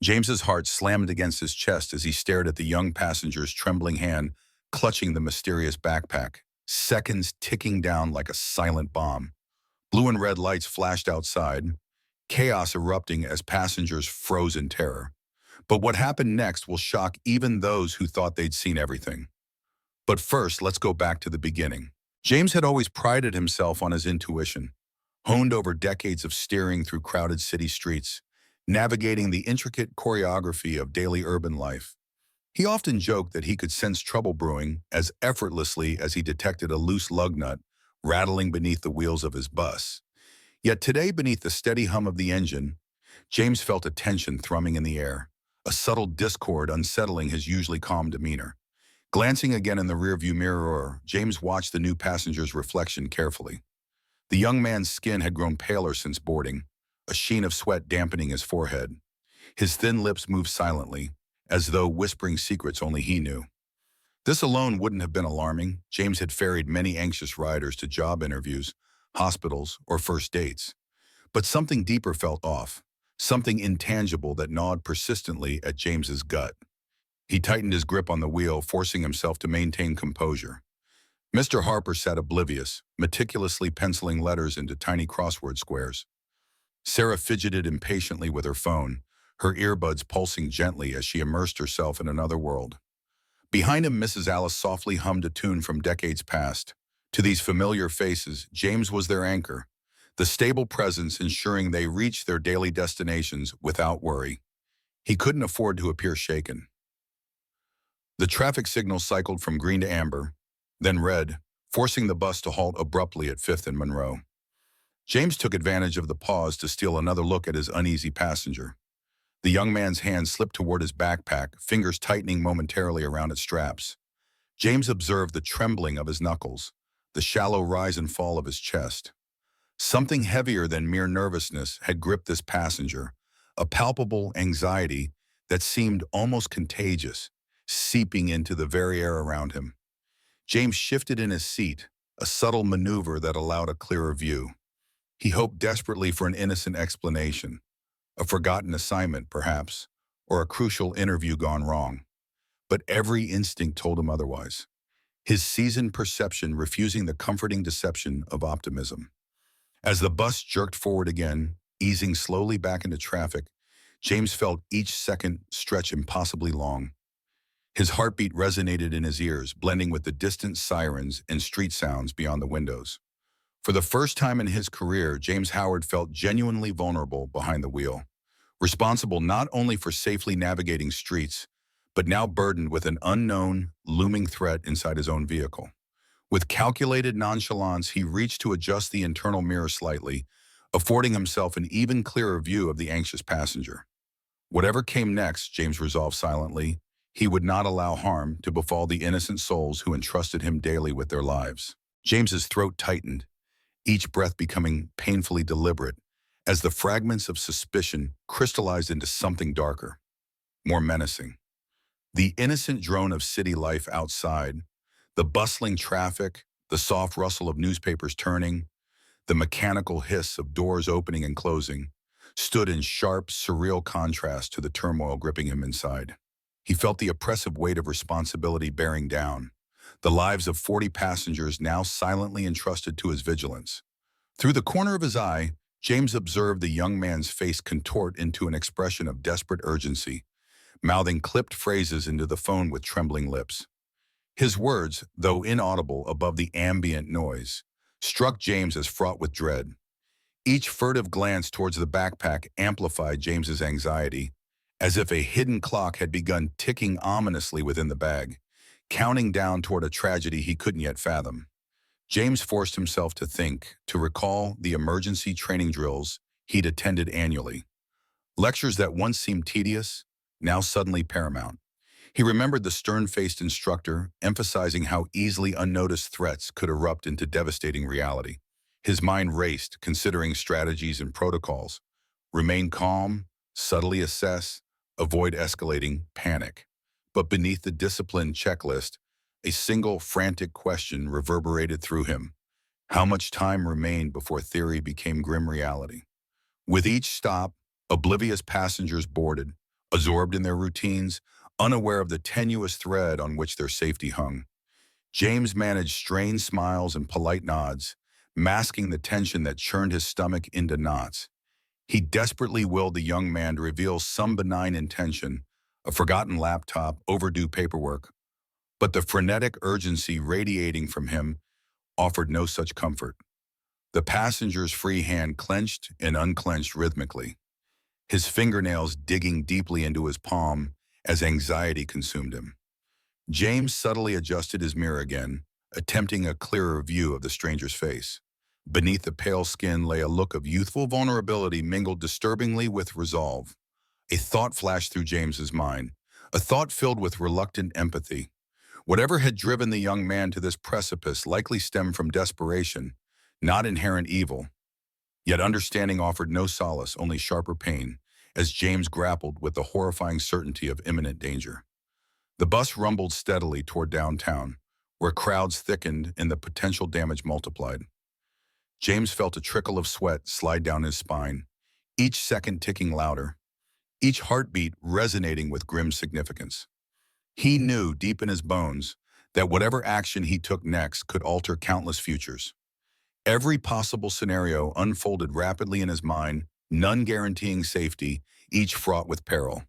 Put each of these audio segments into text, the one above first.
James's heart slammed against his chest as he stared at the young passenger's trembling hand clutching the mysterious backpack, seconds ticking down like a silent bomb. Blue and red lights flashed outside, chaos erupting as passengers froze in terror. But what happened next will shock even those who thought they'd seen everything. But first, let's go back to the beginning. James had always prided himself on his intuition, honed over decades of steering through crowded city streets, navigating the intricate choreography of daily urban life. He often joked that he could sense trouble brewing as effortlessly as he detected a loose lug nut rattling beneath the wheels of his bus. Yet today, beneath the steady hum of the engine, James felt a tension thrumming in the air, a subtle discord unsettling his usually calm demeanor. Glancing again in the rearview mirror, James watched the new passenger's reflection carefully. The young man's skin had grown paler since boarding, a sheen of sweat dampening his forehead. His thin lips moved silently, as though whispering secrets only he knew. This alone wouldn't have been alarming. James had ferried many anxious riders to job interviews, hospitals, or first dates. But something deeper felt off, something intangible that gnawed persistently at James's gut. He tightened his grip on the wheel, forcing himself to maintain composure. Mr. Harper sat oblivious, meticulously penciling letters into tiny crossword squares. Sarah fidgeted impatiently with her phone, her earbuds pulsing gently as she immersed herself in another world. Behind him, Mrs. Alice softly hummed a tune from decades past. To these familiar faces, James was their anchor, the stable presence ensuring they reached their daily destinations without worry. He couldn't afford to appear shaken. The traffic signal cycled from green to amber, then red, forcing the bus to halt abruptly at 5th and Monroe. James took advantage of the pause to steal another look at his uneasy passenger. The young man's hand slipped toward his backpack, fingers tightening momentarily around its straps. James observed the trembling of his knuckles, the shallow rise and fall of his chest. Something heavier than mere nervousness had gripped this passenger, a palpable anxiety that seemed almost contagious, seeping into the very air around him. James shifted in his seat, a subtle maneuver that allowed a clearer view. He hoped desperately for an innocent explanation, a forgotten assignment, perhaps, or a crucial interview gone wrong. But every instinct told him otherwise, his seasoned perception refusing the comforting deception of optimism. As the bus jerked forward again, easing slowly back into traffic, James felt each second stretch impossibly long. His heartbeat resonated in his ears, blending with the distant sirens and street sounds beyond the windows. For the first time in his career, James Howard felt genuinely vulnerable behind the wheel, responsible not only for safely navigating streets, but now burdened with an unknown, looming threat inside his own vehicle. With calculated nonchalance, he reached to adjust the internal mirror slightly, affording himself an even clearer view of the anxious passenger. Whatever came next, James resolved silently, he would not allow harm to befall the innocent souls who entrusted him daily with their lives. James's throat tightened, each breath becoming painfully deliberate, as the fragments of suspicion crystallized into something darker, more menacing. The innocent drone of city life outside, the bustling traffic, the soft rustle of newspapers turning, the mechanical hiss of doors opening and closing, stood in sharp, surreal contrast to the turmoil gripping him inside. He felt the oppressive weight of responsibility bearing down, the lives of 40 passengers now silently entrusted to his vigilance. Through the corner of his eye, James observed the young man's face contort into an expression of desperate urgency, mouthing clipped phrases into the phone with trembling lips. His words, though inaudible above the ambient noise, struck James as fraught with dread. Each furtive glance towards the backpack amplified James's anxiety, as if a hidden clock had begun ticking ominously within the bag, counting down toward a tragedy he couldn't yet fathom. James forced himself to think, to recall the emergency training drills he'd attended annually. Lectures that once seemed tedious, now suddenly paramount. He remembered the stern-faced instructor emphasizing how easily unnoticed threats could erupt into devastating reality. His mind raced, considering strategies and protocols. Remain calm, subtly assess, avoid escalating, panic. But beneath the discipline checklist, a single frantic question reverberated through him. How much time remained before theory became grim reality? With each stop, oblivious passengers boarded, absorbed in their routines, unaware of the tenuous thread on which their safety hung. James managed strained smiles and polite nods, masking the tension that churned his stomach into knots. He desperately willed the young man to reveal some benign intention, a forgotten laptop, overdue paperwork, but the frenetic urgency radiating from him offered no such comfort. The passenger's free hand clenched and unclenched rhythmically, his fingernails digging deeply into his palm as anxiety consumed him. James subtly adjusted his mirror again, attempting a clearer view of the stranger's face. Beneath the pale skin lay a look of youthful vulnerability mingled disturbingly with resolve. A thought flashed through James's mind, a thought filled with reluctant empathy. Whatever had driven the young man to this precipice likely stemmed from desperation, not inherent evil. Yet understanding offered no solace, only sharper pain, as James grappled with the horrifying certainty of imminent danger. The bus rumbled steadily toward downtown, where crowds thickened and the potential damage multiplied. James felt a trickle of sweat slide down his spine, each second ticking louder, each heartbeat resonating with grim significance. He knew deep in his bones that whatever action he took next could alter countless futures. Every possible scenario unfolded rapidly in his mind, none guaranteeing safety, each fraught with peril.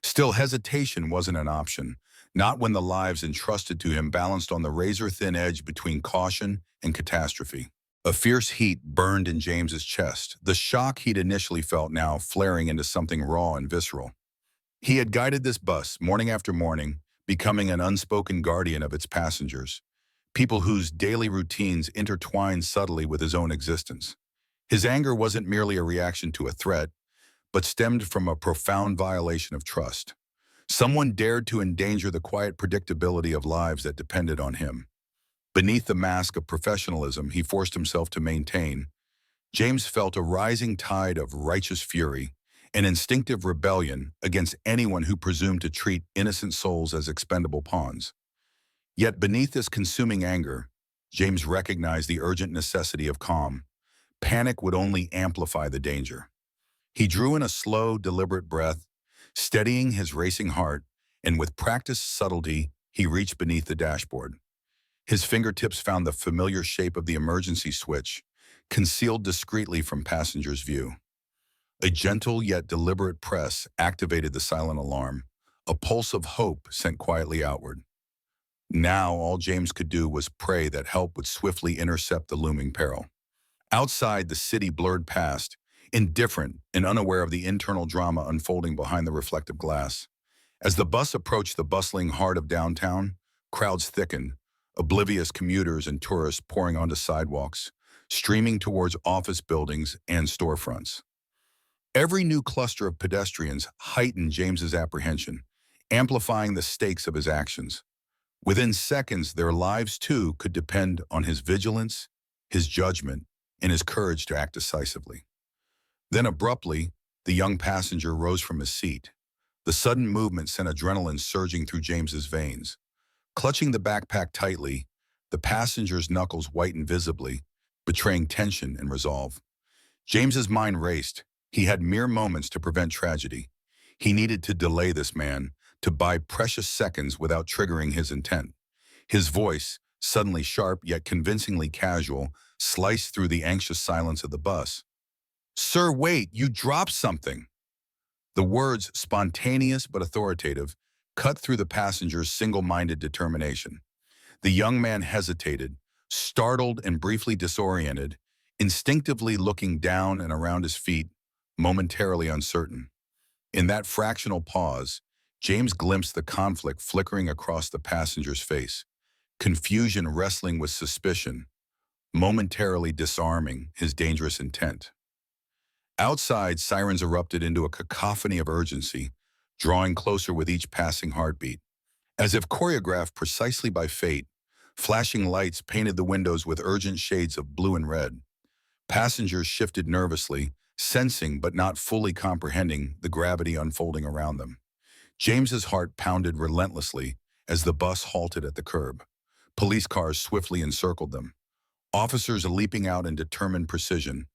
Still, hesitation wasn't an option, not when the lives entrusted to him balanced on the razor-thin edge between caution and catastrophe. A fierce heat burned in James's chest, the shock he'd initially felt now flaring into something raw and visceral. He had guided this bus morning after morning, becoming an unspoken guardian of its passengers, people whose daily routines intertwined subtly with his own existence. His anger wasn't merely a reaction to a threat, but stemmed from a profound violation of trust. Someone dared to endanger the quiet predictability of lives that depended on him. Beneath the mask of professionalism he forced himself to maintain, James felt a rising tide of righteous fury, an instinctive rebellion against anyone who presumed to treat innocent souls as expendable pawns. Yet beneath this consuming anger, James recognized the urgent necessity of calm. Panic would only amplify the danger. He drew in a slow, deliberate breath, steadying his racing heart, and with practiced subtlety, he reached beneath the dashboard. His fingertips found the familiar shape of the emergency switch, concealed discreetly from passengers' view. A gentle yet deliberate press activated the silent alarm, a pulse of hope sent quietly outward. Now all James could do was pray that help would swiftly intercept the looming peril. Outside, the city blurred past, indifferent and unaware of the internal drama unfolding behind the reflective glass. As the bus approached the bustling heart of downtown, crowds thickened, oblivious commuters and tourists pouring onto sidewalks, streaming towards office buildings and storefronts. Every new cluster of pedestrians heightened James's apprehension, amplifying the stakes of his actions. Within seconds, their lives too could depend on his vigilance, his judgment, and his courage to act decisively. Then abruptly, the young passenger rose from his seat. The sudden movement sent adrenaline surging through James's veins. Clutching the backpack tightly, the passenger's knuckles whitened visibly, betraying tension and resolve. James's mind raced. He had mere moments to prevent tragedy. He needed to delay this man, to buy precious seconds without triggering his intent. His voice, suddenly sharp yet convincingly casual, sliced through the anxious silence of the bus. "Sir, wait, you dropped something." The words, spontaneous but authoritative, cut through the passenger's single-minded determination. The young man hesitated, startled and briefly disoriented, instinctively looking down and around his feet, momentarily uncertain. In that fractional pause, James glimpsed the conflict flickering across the passenger's face, confusion wrestling with suspicion, momentarily disarming his dangerous intent. Outside, sirens erupted into a cacophony of urgency, drawing closer with each passing heartbeat. As if choreographed precisely by fate, flashing lights painted the windows with urgent shades of blue and red. Passengers shifted nervously, sensing but not fully comprehending the gravity unfolding around them. James's heart pounded relentlessly as the bus halted at the curb. Police cars swiftly encircled them, officers leaping out in determined precision,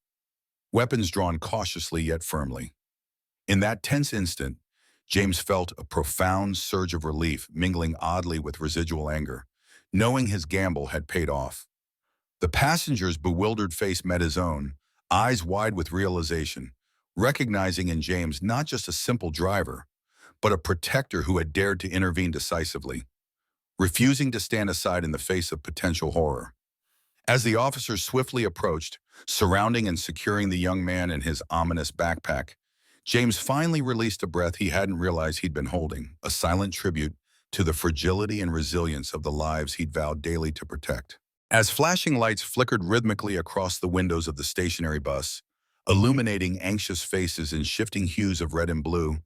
weapons drawn cautiously yet firmly. In that tense instant, James felt a profound surge of relief mingling oddly with residual anger, knowing his gamble had paid off. The passenger's bewildered face met his own, eyes wide with realization, recognizing in James not just a simple driver, but a protector who had dared to intervene decisively, refusing to stand aside in the face of potential horror. As the officers swiftly approached, surrounding and securing the young man in his ominous backpack, James finally released a breath he hadn't realized he'd been holding, a silent tribute to the fragility and resilience of the lives he'd vowed daily to protect. As flashing lights flickered rhythmically across the windows of the stationary bus, illuminating anxious faces in shifting hues of red and blue,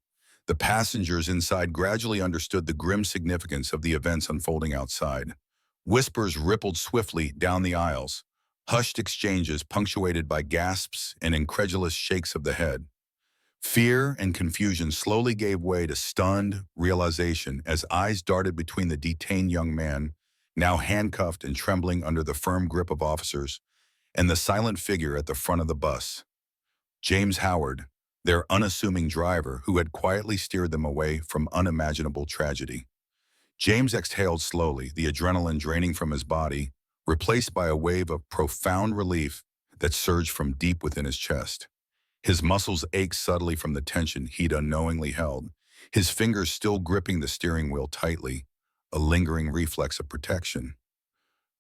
the passengers inside gradually understood the grim significance of the events unfolding outside. Whispers rippled swiftly down the aisles, hushed exchanges punctuated by gasps and incredulous shakes of the head. Fear and confusion slowly gave way to stunned realization as eyes darted between the detained young man, now handcuffed and trembling under the firm grip of officers, and the silent figure at the front of the bus. James Howard, their unassuming driver who had quietly steered them away from unimaginable tragedy. James exhaled slowly, the adrenaline draining from his body, replaced by a wave of profound relief that surged from deep within his chest. His muscles ached subtly from the tension he'd unknowingly held, his fingers still gripping the steering wheel tightly, a lingering reflex of protection.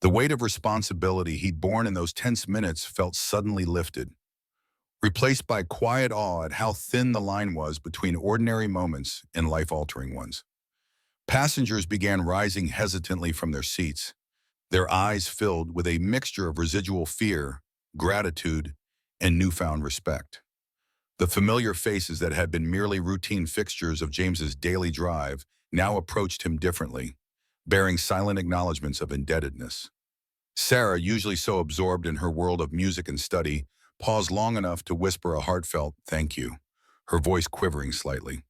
The weight of responsibility he'd borne in those tense minutes felt suddenly lifted, replaced by quiet awe at how thin the line was between ordinary moments and life-altering ones. Passengers began rising hesitantly from their seats, their eyes filled with a mixture of residual fear, gratitude, and newfound respect. The familiar faces that had been merely routine fixtures of James's daily drive now approached him differently, bearing silent acknowledgments of indebtedness. Sarah, usually so absorbed in her world of music and study, paused long enough to whisper a heartfelt "thank you," her voice quivering slightly.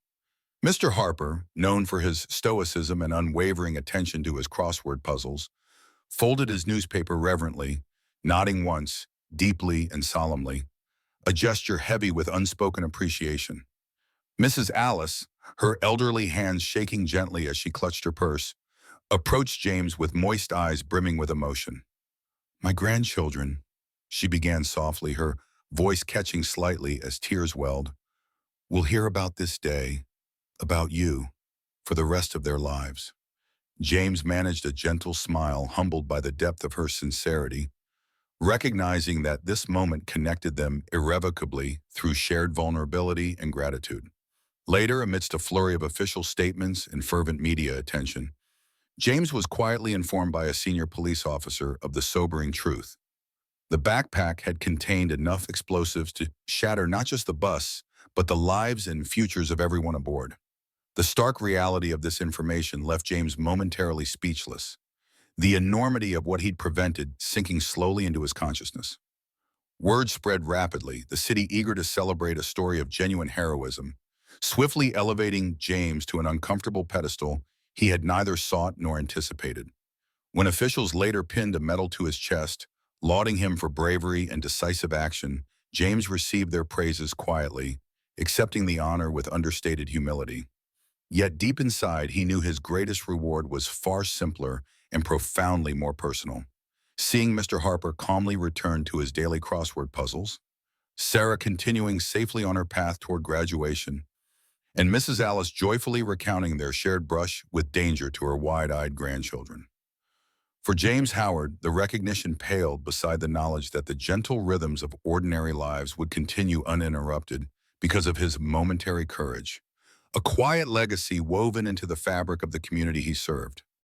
Mr. Harper, known for his stoicism and unwavering attention to his crossword puzzles, folded his newspaper reverently, nodding once, deeply and solemnly, a gesture heavy with unspoken appreciation. Mrs. Alice, her elderly hands shaking gently as she clutched her purse, approached James with moist eyes brimming with emotion. "My grandchildren," she began softly, her voice catching slightly as tears welled, "will hear about this day, about you, for the rest of their lives." James managed a gentle smile, humbled by the depth of her sincerity, recognizing that this moment connected them irrevocably through shared vulnerability and gratitude. Later, amidst a flurry of official statements and fervent media attention, James was quietly informed by a senior police officer of the sobering truth. The backpack had contained enough explosives to shatter not just the bus, but the lives and futures of everyone aboard. The stark reality of this information left James momentarily speechless, the enormity of what he'd prevented sinking slowly into his consciousness. Word spread rapidly, the city eager to celebrate a story of genuine heroism, swiftly elevating James to an uncomfortable pedestal he had neither sought nor anticipated. When officials later pinned a medal to his chest, lauding him for bravery and decisive action, James received their praises quietly, accepting the honor with understated humility. Yet deep inside, he knew his greatest reward was far simpler and profoundly more personal. Seeing Mr. Harper calmly return to his daily crossword puzzles, Sarah continuing safely on her path toward graduation, and Mrs. Alice joyfully recounting their shared brush with danger to her wide-eyed grandchildren. For James Howard, the recognition paled beside the knowledge that the gentle rhythms of ordinary lives would continue uninterrupted because of his momentary courage, a quiet legacy woven into the fabric of the community he served.